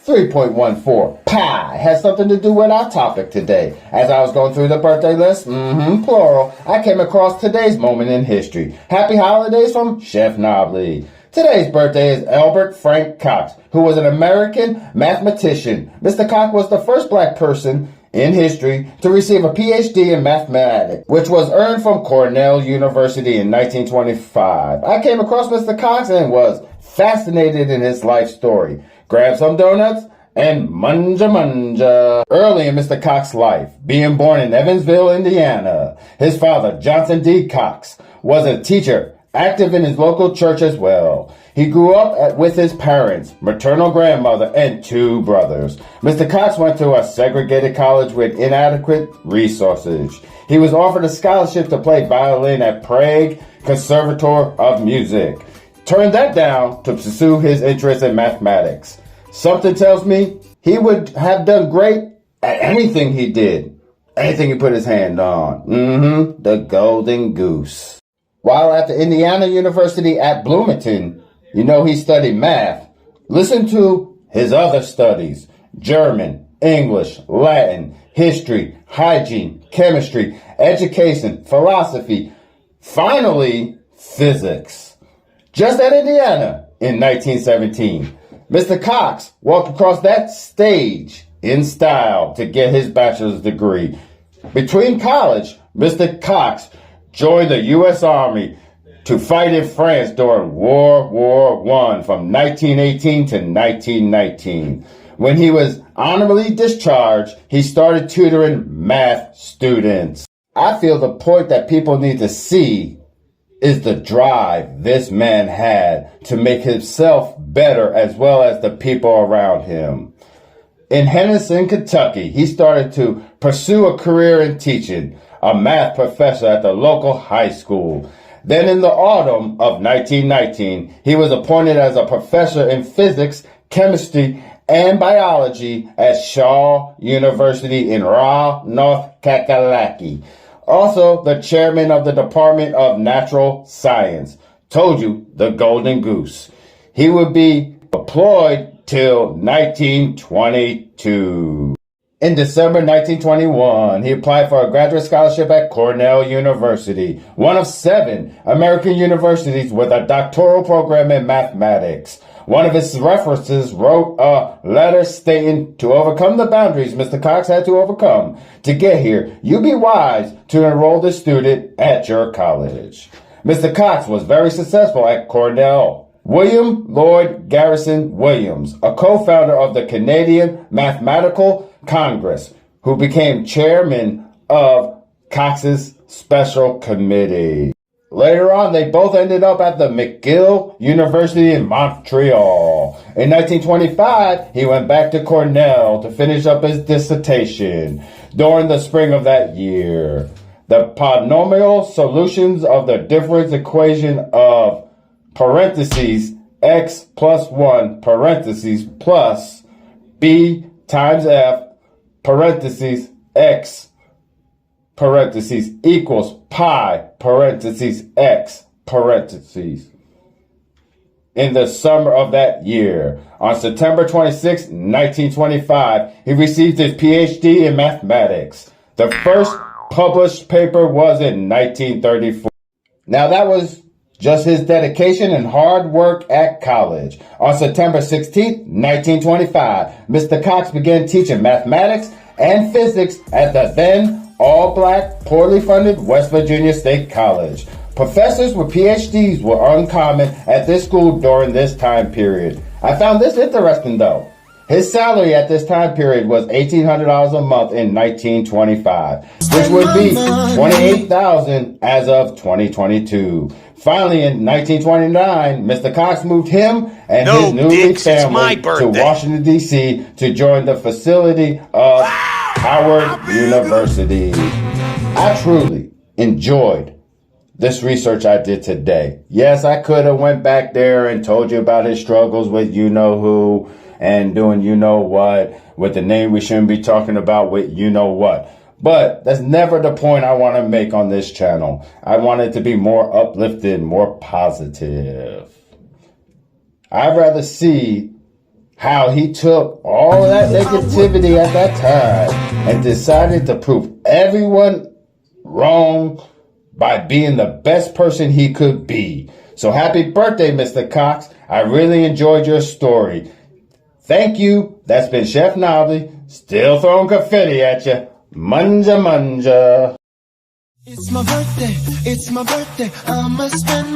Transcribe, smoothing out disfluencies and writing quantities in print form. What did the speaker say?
3.14 pi has something to do with our topic today. As I was going through the birthday list, plural, I came across today's moment in history. Happy holidays from Chef Nobly. Today's birthday is Elbert Frank Cox, who was an American mathematician. Mr. Cox was the first black person in history to receive a PhD in mathematics, which was earned from Cornell University in 1925. I came across Mr. Cox and was fascinated in his life story. Grab some donuts and manja. Early in Mr. Cox's life, being born in Evansville, Indiana, his father, Johnson D. Cox, was a teacher, active in his local church as well. He grew up with his parents, maternal grandmother, and 2 brothers. Mr. Cox went to a segregated college with inadequate resources. He was offered a scholarship to play violin at Prague Conservatoire of Music. Turned that down to pursue his interest in mathematics. Something tells me he would have done great at anything he did. Anything he put his hand on. The golden goose. While at the Indiana University at Bloomington, he studied math. Listen to his other studies: German, English, Latin, history, hygiene, chemistry, education, philosophy, finally, physics. Just at Indiana in 1917, Mr. Cox walked across that stage in style to get his bachelor's degree. Between college, Mr. Cox joined the U.S. Army to fight in France during World War I from 1918 to 1919. When he was honorably discharged, he started tutoring math students. I feel the point that people need to see is the drive this man had to make himself better as well as the people around him. In Henderson, Kentucky, he started to pursue a career in teaching, a math professor at the local high school. Then in the autumn of 1919, he was appointed as a professor in physics, chemistry, and biology at Shaw University in Raw, North Kakalaki. Also the chairman of the Department of Natural Science. Told you, the golden goose. He would be employed till 1922. In December 1921, he applied for a graduate scholarship at Cornell University, one of 7 American universities with a doctoral program in mathematics. One of his references wrote a letter stating, to overcome the boundaries Mr. Cox had to overcome to get here, you be wise to enroll the student at your college. Mr. Cox was very successful at Cornell. William Lloyd Garrison Williams, a co-founder of the Canadian Mathematical Congress, who became chairman of Cox's special committee. Later on, they both ended up at the McGill University in Montreal. In 1925, he went back to Cornell to finish up his dissertation. During the spring of that year, the polynomial solutions of the difference equation of parentheses x plus 1 parentheses plus b times f parentheses x parentheses equals pi parentheses x parentheses. In the summer of that year, on September 26, 1925, he received his PhD in mathematics. The first published paper was in 1934. Now that was just his dedication and hard work at college. On September 16, 1925, Mr. Cox began teaching mathematics and physics at the then all-black, poorly funded West Virginia State College. Professors with PhDs were uncommon at this school during this time period. I found this interesting though. His salary at this time period was $1,800 a month in 1925, which would be $28,000 as of 2022. Finally, in 1929, Mr. Cox moved him and his newly family to Washington, D.C. to join the facility of Howard University. I truly enjoyed this research I did today. Yes, I could have went back there and told you about his struggles with you-know-who and doing you-know-what with the name we shouldn't be talking about with you-know-what. But that's never the point I want to make on this channel. I want it to be more uplifting, more positive. I'd rather see how he took all of that negativity at that time and decided to prove everyone wrong by being the best person he could be. So happy birthday, Mr. Cox. I really enjoyed your story. Thank you. That's been Chef Nobly, still throwing confetti at you. Manja manja. It's my birthday, I must spend